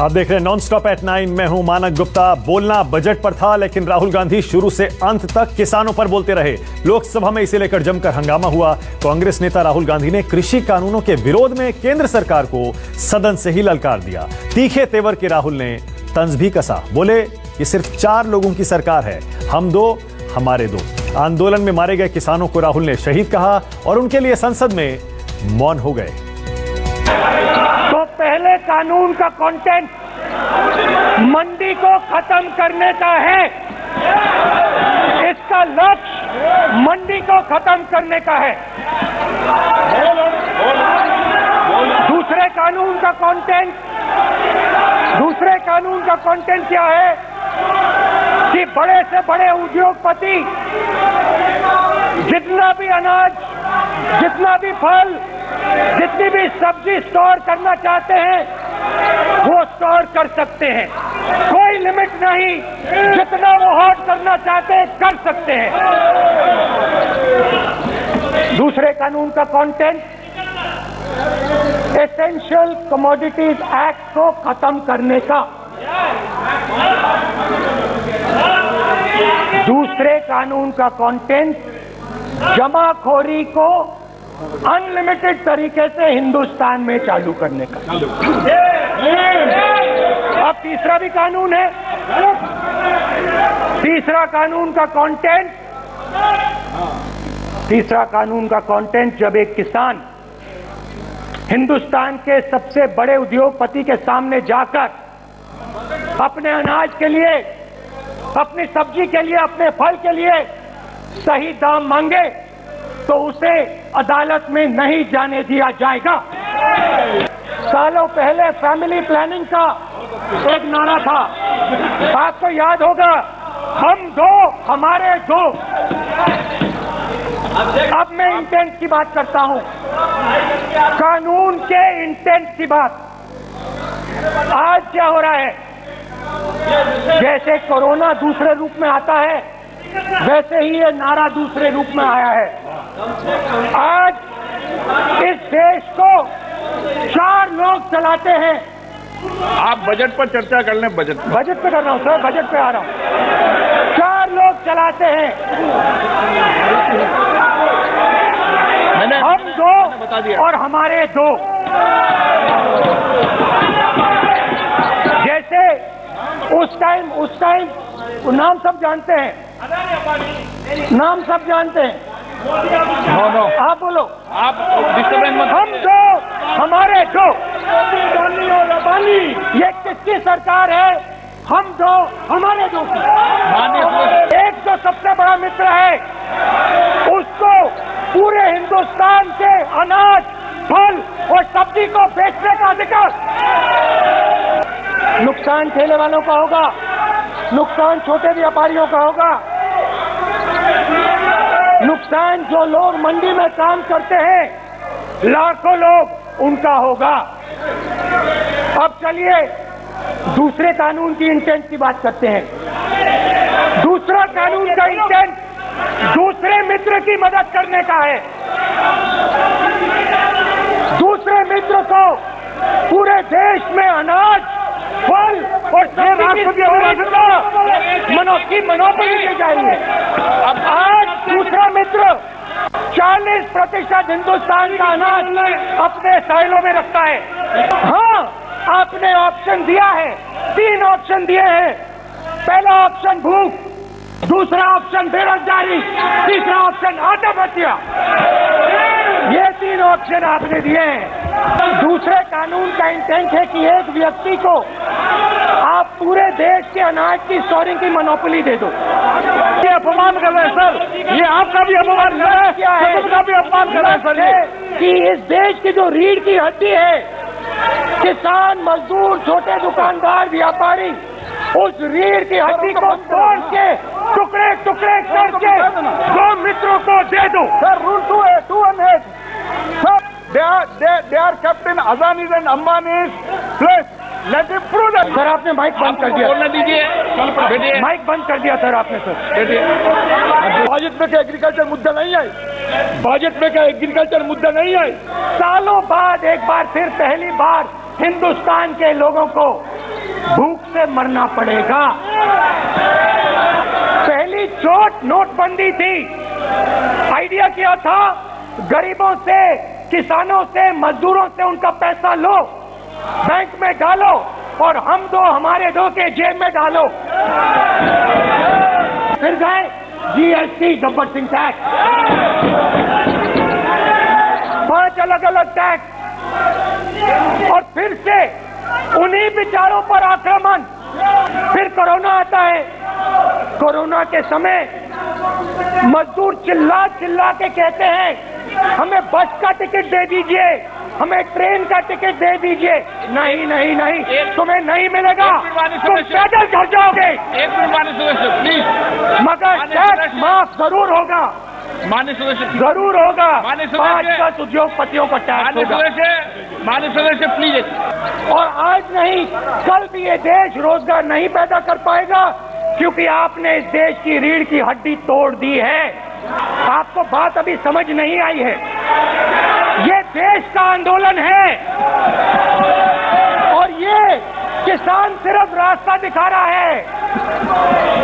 आप देख रहे हैं नॉन स्टॉप एट 9। मैं हूं मानक गुप्ता। बोलना बजट पर था, लेकिन राहुल गांधी शुरू से अंत तक किसानों पर बोलते रहे। लोकसभा में इसे लेकर जमकर हंगामा हुआ। कांग्रेस नेता राहुल गांधी ने कृषि कानूनों के विरोध में केंद्र सरकार को सदन से ही ललकार दिया। तीखे तेवर के राहुल ने तंज भी कसा। बोले, ये सिर्फ 4 लोगों की सरकार है, हम 2 हमारे 2। आंदोलन में मारे गए किसानों को राहुल ने शहीद कहा और उनके लिए संसद में मौन हो गए। तो पहले कानून का कंटेंट मंडी को खत्म करने का है। इसका लक्ष्य मंडी को खत्म करने का है। दूसरे कानून का कंटेंट क्या है कि बड़े से बड़े उद्योगपति जितना भी अनाज, जितना भी फल, जितनी भी सब्जी स्टोर करना चाहते हैं वो स्टोर कर सकते हैं। कोई लिमिट नहीं, जितना वो होल्ड करना चाहते हैं कर सकते हैं। दूसरे कानून का कंटेंट एसेंशियल कमोडिटीज एक्ट को खत्म करने का। दूसरे कानून का कंटेंट जमाखोरी को अनलिमिटेड तरीके से हिंदुस्तान में चालू करने का। अब तीसरा भी कानून है। तीसरा कानून का कंटेंट जब एक किसान हिंदुस्तान के सबसे बड़े उद्योगपति के सामने जाकर अपने अनाज के लिए, अपनी सब्जी के लिए, अपने फल के लिए सही दाम मांगे तो उसे अदालत में नहीं जाने दिया जाएगा। सालों पहले फैमिली प्लानिंग का एक नारा था, आपको याद होगा, हम 2 हमारे 2। अब मैं इंटेंट की बात करता हूं, कानून के इंटेंट की बात। आज क्या हो रहा है, जैसे कोरोना दूसरे रूप में आता है वैसे ही ये नारा दूसरे रूप में आया है। आज इस देश को 4 लोग चलाते हैं। आप बजट पर चर्चा कर लें। बजट पे कर रहा हूं सर, बजट पे आ रहा हूं। 4 लोग चलाते हैं, हम 2 और हमारे 2। जैसे उस टाइम नाम सब जानते हैं, नाम सब जानते हैं। नो, आप बोलो। आप डिस्टर्बेंस मत। हम 2 हमारे 2। ये किसकी सरकार है? हम 2 हमारे 2 की। एक जो सबसे बड़ा मित्र है उसको पूरे हिंदुस्तान के अनाज, फल और सब्जी को बेचने का अधिकार। नुकसान ठेले वालों का होगा, नुकसान छोटे व्यापारियों का होगा, नुकसान जो लोग मंडी में काम करते हैं, लाखों लोग, उनका होगा। अब चलिए दूसरे कानून की इंटेंट की बात करते हैं। दूसरा कानून का इंटेंट दूसरे मित्र की मदद करने का है। दूसरे मित्र को पूरे देश में अनाज, फल और सब्जी की मोनोपोली दी जाएगी। अब आज दूसरा मित्र 40% हिंदुस्तान का अनाज अपने साइलों में रखता है। हाँ, आपने ऑप्शन दिया है, 3 ऑप्शन दिए हैं। पहला ऑप्शन भूख, दूसरा ऑप्शन बेरोजगारी, तीसरा ऑप्शन आत्महत्या। ये 3 ऑप्शन आपने दिए हैं। दूसरे कानून का इंटेंट है कि एक व्यक्ति को आप पूरे देश के अनाज की स्टोरिंग की मोनोपोली दे दो। ये अपमान कर रहे हैं सर, ये आपका भी अपमान कर रहे हैं, क्या है सबका भी अपमान कर रहे हैं सर। ये कि इस देश की जो रीढ़ की हड्डी है, किसान, मजदूर, छोटे दुकानदार, व्यापारी, उस रीढ़ की हड्डी को तोड़ के टुकड़े टुकड़े करके 2 मित्रों को दे दो। Sir, rule 218 sir, they are kept in Adani's and Ambani's place. Let him prove that. Sir, आपने माइक बंद कर दिया। बोलने दीजिए। माइक बंद कर दिया सर आपने। सर, बजट में क्या एग्रीकल्चर मुद्दा नहीं है? बजट में क्या एग्रीकल्चर मुद्दा नहीं है? सालों बाद एक बार फिर पहली बार हिंदुस्तान के लोगों को भूख से मरना पड़ेगा। पहली चोट नोटबंदी थी। आइडिया क्या था? गरीबों से, किसानों से, मजदूरों से उनका पैसा लो, बैंक में डालो और हम दो हमारे दो के जेब में डालो। फिर गए जीएसटी, गब्बर सिंह टैक्स, 5 अलग अलग टैक्स, और फिर से उन्हीं बेचारों पर आक्रमण। फिर कोरोना आता है। कोरोना के समय मजदूर चिल्ला चिल्ला के कहते हैं हमें बस का टिकट दे दीजिए, हमें ट्रेन का टिकट दे दीजिए। नहीं नहीं नहीं, तुम्हें नहीं मिलेगा, तुम पैदल घर जाओगे। एक मिनट माननीय सदस्य प्लीज। मगर टैक्स माफ जरूर होगा, माननीय सदस्य जरूर होगा। माननीय 5-10 उद्योगपतियों का टैक्स होगा। माननीय सदस्य प्लीज। और आज नहीं, कल भी ये देश रोजगार नहीं पैदा कर पाएगा, क्योंकि आपने इस देश की रीढ़ की हड्डी तोड़ दी है। आपको बात अभी समझ नहीं आई है। ये देश का आंदोलन है और ये किसान सिर्फ रास्ता दिखा रहा है।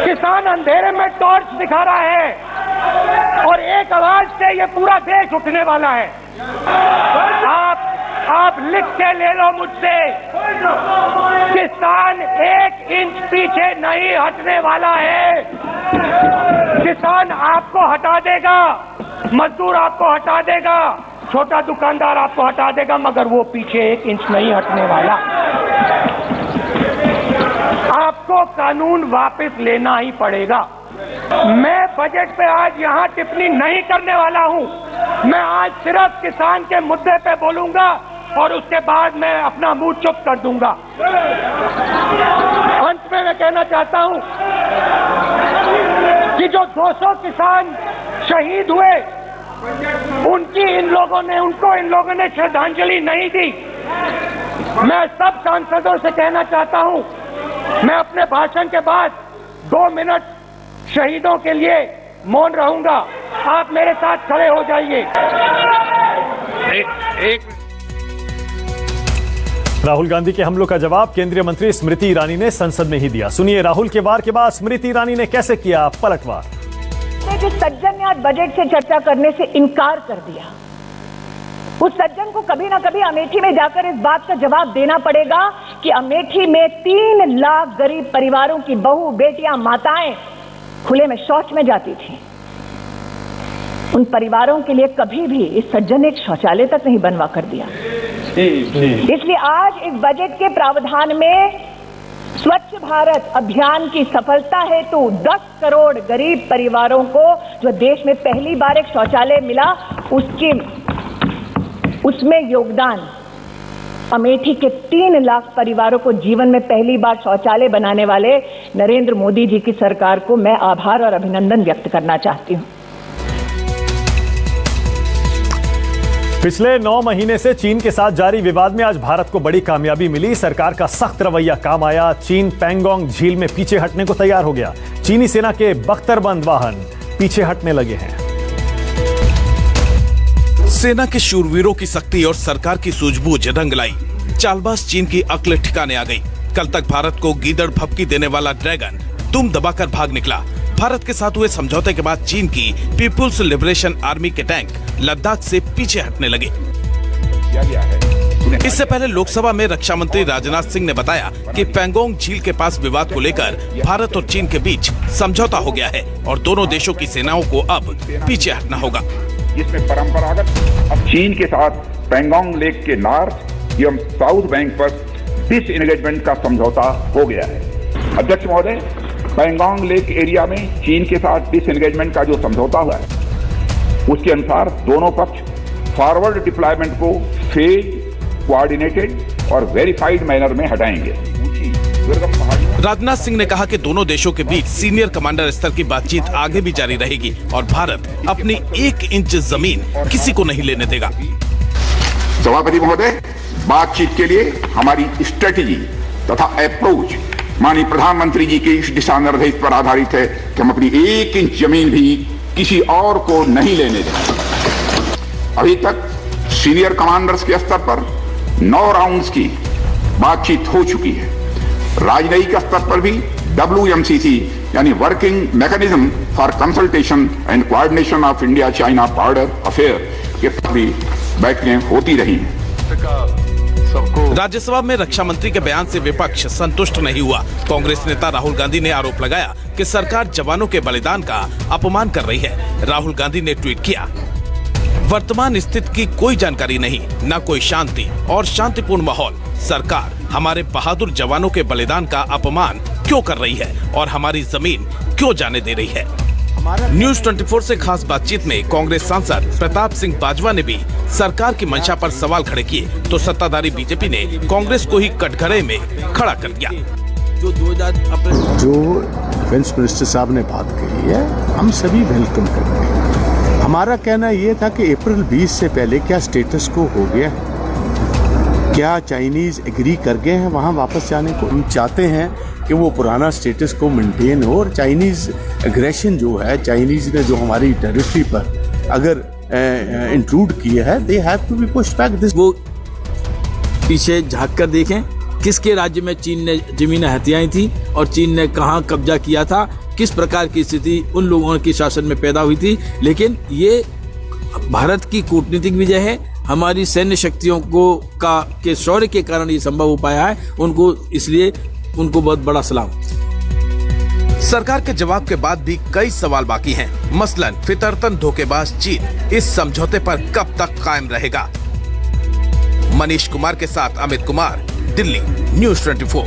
किसान अंधेरे में टॉर्च दिखा रहा है और एक आवाज से ये पूरा देश उठने वाला है। आप लिख के ले लो मुझसे, किसान 1 इंच पीछे नहीं हटने वाला है। किसान आपको हटा देगा, मजदूर आपको हटा देगा, छोटा दुकानदार आपको हटा देगा, मगर वो पीछे 1 इंच नहीं हटने वाला। आपको कानून वापस लेना ही पड़ेगा। मैं बजट पे आज यहाँ टिप्पणी नहीं करने वाला हूँ। मैं आज सिर्फ किसान के मुद्दे पे बोलूंगा और उसके बाद मैं अपना मुंह चुप कर दूंगा। अंत में मैं कहना चाहता हूँ कि जो 200 किसान शहीद हुए, उनको इन लोगों ने श्रद्धांजलि नहीं दी। मैं सब सांसदों से कहना चाहता हूँ, मैं अपने भाषण के बाद 2 मिनट शहीदों के लिए मौन रहूंगा। आप मेरे साथ खड़े हो जाइए। राहुल गांधी के हमलों का जवाब केंद्रीय मंत्री स्मृति ईरानी ने संसद में ही दिया। सुनिए राहुल के वार के बाद स्मृति ईरानी ने कैसे किया पलटवार। जिस सज्जन ने आज बजट से चर्चा करने से इनकार कर दिया, उस सज्जन को कभी ना कभी अमेठी में जाकर इस बात का जवाब देना पड़ेगा कि अमेठी में 3 लाख गरीब परिवारों की बहू, बेटियां, माताएं खुले में शौच में जाती थी। उन परिवारों के लिए कभी भी इस सज्जन ने एक शौचालय तक नहीं बनवा कर दिया। इसलिए आज इस बजट के प्रावधान में स्वच्छ भारत अभियान की सफलता हेतु 10 करोड़ गरीब परिवारों को जो देश में पहली बार एक शौचालय मिला, उसमें योगदान अमेठी के 3 लाख परिवारों को जीवन में पहली बार शौचालय बनाने वाले नरेंद्र मोदी जी की सरकार को मैं आभार और अभिनंदन व्यक्त करना चाहती हूं। पिछले 9 महीने से चीन के साथ जारी विवाद में आज भारत को बड़ी कामयाबी मिली। सरकार का सख्त रवैया काम आया। चीन पैंगोंग झील में पीछे हटने को तैयार हो गया। चीनी सेना के बख्तरबंद वाहन पीछे हटने लगे हैं। सेना के शूरवीरों की शक्ति और सरकार की सूझबूझ रंग लाई। चालबाज चीन की अक्ल ठिकाने आ गई। कल तक भारत को गीदड़ भभकी देने वाला ड्रैगन दुम दबाकर भाग निकला। भारत के साथ हुए समझौते के बाद चीन की पीपुल्स लिबरेशन आर्मी के टैंक लद्दाख से पीछे हटने लगे। इससे पहले लोकसभा में रक्षा मंत्री राजनाथ सिंह ने बताया कि पैंगोंग झील के पास विवाद को लेकर भारत और चीन के बीच समझौता हो गया है और दोनों देशों की सेनाओं को अब पीछे हटना होगा। जिसमें परंपरागत चीन के साथ पैंगोंग लेक के नॉर्थ एवं साउथ बैंक पर डिसएंगेजमेंट का समझौता हो गया है। अध्यक्ष महोदय, पैंगोंग लेक एरिया में चीन के साथ डिसएंगेजमेंट का जो समझौता हुआ है, उसके अनुसार दोनों पक्ष फॉरवर्ड डिप्लॉयमेंट को फेज, कोऑर्डिनेटेड और वेरीफाइड मैनर में हटाएंगे। राजनाथ सिंह ने कहा कि दोनों देशों के बीच सीनियर कमांडर स्तर की बातचीत आगे भी जारी रहेगी और भारत अपनी 1 इंच जमीन किसी को नहीं लेने देगा। सभापति महोदय, बातचीत के लिए हमारी स्ट्रेटेजी तथा अप्रोच माननीय प्रधानमंत्री जी के इस दिशा निर्देश पर आधारित है कि हम अपनी 1 इंच जमीन भी किसी और को नहीं लेने देंगे। अभी तक सीनियर कमांडर्स के स्तर पर 9 राउंड्स की बातचीत हो चुकी है। राजनयिक स्तर पर भी WMCC यानी working mechanism for consultation and coordination of India China border affair के भी बैठकें होती रही हैं। राज्यसभा में रक्षा मंत्री के बयान से विपक्ष संतुष्ट नहीं हुआ। कांग्रेस नेता राहुल गांधी ने आरोप लगाया कि सरकार जवानों के बलिदान का अपमान कर रही है। राहुल गांधी ने ट्वीट किया, वर्तमान स्थिति की कोई जानकारी नहीं, न कोई शांति और शांतिपूर्ण माहौल। सरकार हमारे बहादुर जवानों के बलिदान का अपमान क्यों कर रही है और हमारी जमीन क्यों जाने दे रही है। न्यूज 24 से खास बातचीत में कांग्रेस सांसद प्रताप सिंह बाजवा ने भी सरकार की मंशा पर सवाल खड़े किए तो सत्ताधारी बीजेपी ने कांग्रेस को ही कटघरे में खड़ा कर दिया। जो डिफेंस मिनिस्टर साहब ने बात कही है, हम सभी वेलकम करते हैं। हमारा कहना ये था कि अप्रैल 20 से पहले क्या स्टेटस को हो गया, क्या चाइनीज एग्री कर गए हैं वहाँ वापस जाने को। हम चाहते हैं कि वो पुराना स्टेटस को मेंटेन हो और चाइनीज एग्रेशन जो है, चाइनीज ने जो हमारी टेरिटरी पर अगर इंट्रूड किया है, they have to be pushed back. This वो पीछे झांक कर देखें किसके राज्य में चीन ने जमीनें हथियाई थी और चीन ने कहां कब्जा किया था, किस प्रकार की स्थिति उन लोगों के शासन में पैदा हुई थी। लेकिन ये भारत की कूटनीतिक विजय है, हमारी सैन्य शक्तियों के शौर्य के कारण ये संभव हो पाया है। इसलिए उनको बहुत बड़ा सलाम। सरकार के जवाब के बाद भी कई सवाल बाकी हैं। मसलन फितरतन धोखेबाज चीन इस समझौते पर कब तक कायम रहेगा। मनीष कुमार के साथ अमित कुमार, दिल्ली, न्यूज 24।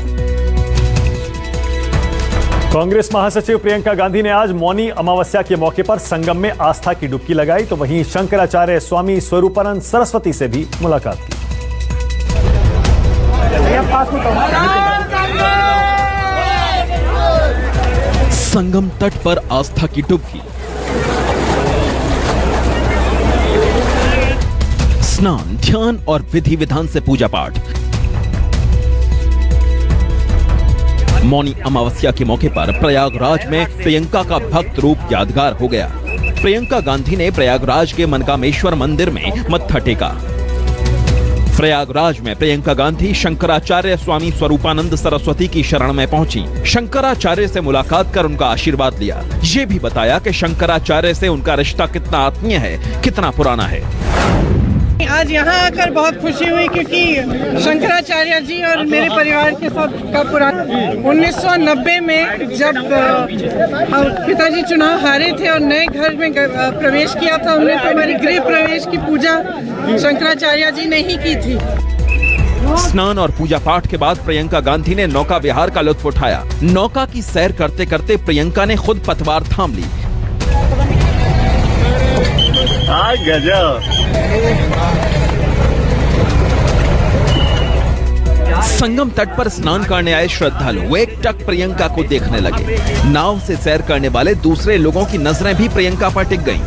कांग्रेस महासचिव प्रियंका गांधी ने आज मौनी अमावस्या के मौके पर संगम में आस्था की डुबकी लगाई तो वहीं शंकराचार्य स्वामी स्वरूपानंद सरस्वती से भी मुलाकात की। संगम तट पर आस्था की डुबकी, स्नान, ध्यान और विधि विधान से पूजा पाठ। मौनी अमावस्या के मौके पर प्रयागराज में प्रियंका का भक्त रूप यादगार हो गया। प्रियंका गांधी ने प्रयागराज के मनकामेश्वर मंदिर में मत्था टेका। प्रयागराज में प्रियंका गांधी शंकराचार्य स्वामी स्वरूपानंद सरस्वती की शरण में पहुंची। शंकराचार्य से मुलाकात कर उनका आशीर्वाद लिया। ये भी बताया कि शंकराचार्य से उनका रिश्ता कितना आत्मीय है, कितना पुराना है। आज यहाँ आकर बहुत खुशी हुई क्योंकि शंकराचार्य जी और मेरे परिवार के साथ का पुराना 1990 में जब पिताजी चुनाव हारे थे और नए घर में प्रवेश किया था, हमने तो हमारी गृह प्रवेश की पूजा शंकराचार्य जी ने ही की थी। स्नान और पूजा पाठ के बाद प्रियंका गांधी ने नौका विहार का लुत्फ उठाया। नौका की सैर करते करते प्रियंका ने खुद पतवार थाम ली। संगम तट पर स्नान करने आए श्रद्धालु एकटक प्रियंका को देखने लगे। नाव से सैर करने वाले दूसरे लोगों की नजरें भी प्रियंका पर टिक गईं।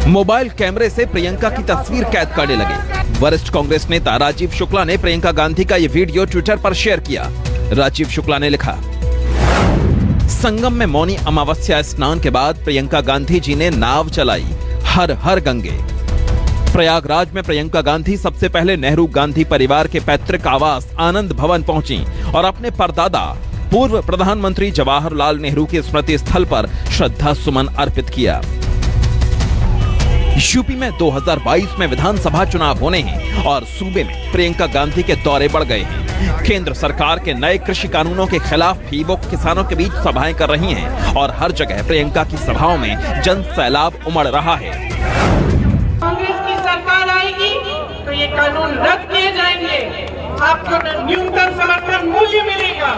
मोबाइल कैमरे से प्रियंका की तस्वीर कैद करने लगे। वरिष्ठ कांग्रेस नेता राजीव शुक्ला ने प्रियंका गांधी का यह वीडियो ट्विटर पर शेयर किया। राजीव शुक्ला ने लिखा, संगम में मौनी अमावस्या स्नान के बाद प्रियंका गांधी जी ने नाव चलाई। हर हर गंगे। प्रयागराज में प्रियंका गांधी सबसे पहले नेहरू गांधी परिवार के पैतृक आवास आनंद भवन पहुंची और अपने परदादा पूर्व प्रधानमंत्री जवाहरलाल नेहरू के स्मृति स्थल पर श्रद्धा सुमन अर्पित किया। यूपी में 2022 में विधानसभा चुनाव होने हैं और सूबे में प्रियंका गांधी के दौरे बढ़ गए हैं। केंद्र सरकार के नए कृषि कानूनों के खिलाफ भी वो किसानों के बीच सभाएं कर रही हैं और हर जगह प्रियंका की सभाओं में जन सैलाब उमड़ रहा है। कांग्रेस की सरकार आएगी तो ये कानून रद्द किए जाएंगे, आपको न्यूनतम समर्थन मूल्य मिलेगा,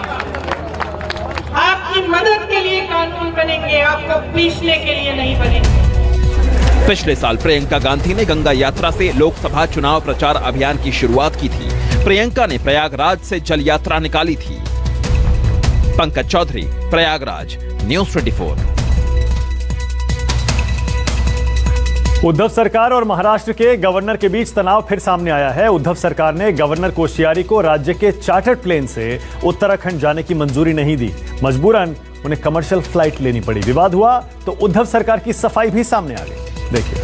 आपकी मदद के लिए कानून बनेंगे, आपको पीसने के लिए नहीं बनेंगे। पिछले साल प्रियंका गांधी ने गंगा यात्रा से लोकसभा चुनाव प्रचार अभियान की शुरुआत की थी। प्रियंका ने प्रयागराज से जल यात्रा निकाली थी। पंकज चौधरी, प्रयागराज, न्यूज 24। उद्धव सरकार और महाराष्ट्र के गवर्नर के बीच तनाव फिर सामने आया है। उद्धव सरकार ने गवर्नर कोश्यारी को राज्य के चार्टर्ड प्लेन से उत्तराखंड जाने की मंजूरी नहीं दी। मजबूरन उन्हें कमर्शियल फ्लाइट लेनी पड़ी। विवाद हुआ तो उद्धव सरकार की सफाई भी सामने आ गई। देखिए।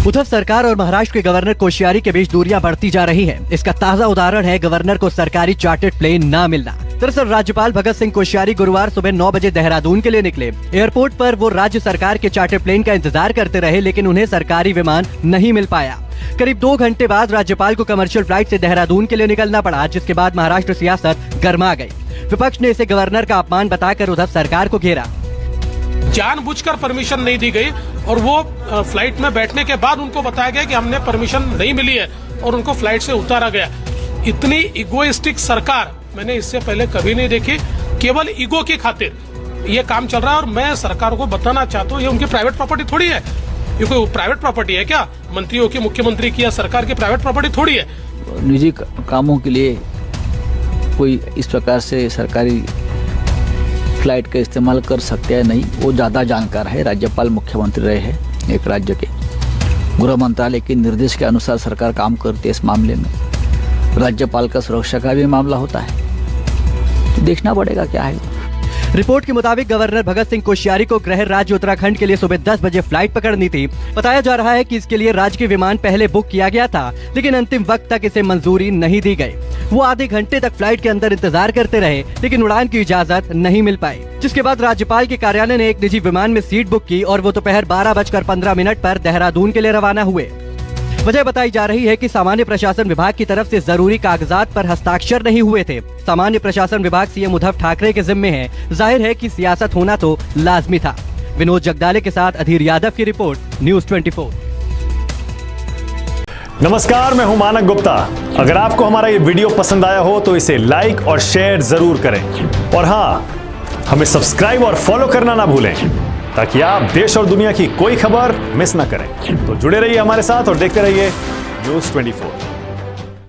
उद्धव सरकार और महाराष्ट्र के गवर्नर कोश्यारी के बीच दूरियां बढ़ती जा रही हैं। इसका ताजा उदाहरण है गवर्नर को सरकारी चार्टर्ड प्लेन ना मिलना। दरअसल राज्यपाल भगत सिंह कोश्यारी गुरुवार सुबह 9 बजे देहरादून के लिए निकले। एयरपोर्ट पर वो राज्य सरकार के चार्टर्ड प्लेन का इंतजार करते रहे, लेकिन उन्हें सरकारी विमान नहीं मिल पाया। करीब 2 घंटे बाद राज्यपाल को कमर्शियल फ्लाइट से देहरादून के लिए निकलना पड़ा, जिसके बाद महाराष्ट्र सियासत गर्मा गई। विपक्ष ने इसे गवर्नर का अपमान बताकर उद्धव सरकार को घेरा। जानबूझकर परमिशन नहीं दी गई और वो फ्लाइट में बैठने के बाद उनको बताया गया कि हमने परमिशन नहीं मिली है और उनको फ्लाइट से उतारा गया। इतनी इगोइस्टिक सरकार मैंने इससे पहले कभी नहीं देखी। केवल ईगो की खातिर ये काम चल रहा है और मैं सरकार को बताना चाहता हूँ ये उनकी प्राइवेट प्रॉपर्टी थोड़ी है। ये कोई प्राइवेट प्रॉपर्टी है क्या? मंत्रियों की, मुख्यमंत्री की या सरकार की प्राइवेट प्रॉपर्टी थोड़ी है। निजी कामों के लिए कोई इस प्रकार से सरकारी फ्लाइट का इस्तेमाल कर सकते हैं नहीं, वो ज़्यादा जानकार है। राज्यपाल मुख्यमंत्री रहे हैं एक राज्य के। गृह मंत्रालय के निर्देश के अनुसार सरकार काम करती है इस मामले में। राज्यपाल का सुरक्षा का भी मामला होता है, तो देखना पड़ेगा क्या है। रिपोर्ट के मुताबिक गवर्नर भगत सिंह कोश्यारी को गृह राज्य उत्तराखंड के लिए सुबह 10 बजे फ्लाइट पकड़नी थी। बताया जा रहा है कि इसके लिए राज्य के विमान पहले बुक किया गया था, लेकिन अंतिम वक्त तक इसे मंजूरी नहीं दी गई। वो आधे घंटे तक फ्लाइट के अंदर इंतजार करते रहे, लेकिन उड़ान की इजाजत नहीं मिल पाई, जिसके बाद राज्यपाल के कार्यालय ने एक निजी विमान में सीट बुक की और वो दोपहर 12:15 पर देहरादून के लिए रवाना हुए। वजह बताई जा रही है कि सामान्य प्रशासन विभाग की तरफ से जरूरी कागजात पर हस्ताक्षर नहीं हुए थे। सामान्य प्रशासन विभाग सीएम उद्धव ठाकरे के जिम्मे है। जाहिर है कि सियासत होना तो लाजमी था। विनोद जगदाले के साथ अधीर यादव की रिपोर्ट, न्यूज़ 24। नमस्कार, मैं हूं मानक गुप्ता। अगर आपको हमारा ये वीडियो पसंद आया हो तो इसे लाइक और शेयर जरूर करें, और हाँ, हमें सब्सक्राइब और फॉलो करना ना भूलें, ताकि आप देश और दुनिया की कोई खबर मिस ना करें। तो जुड़े रहिए हमारे साथ और देखते रहिए न्यूज़ 24।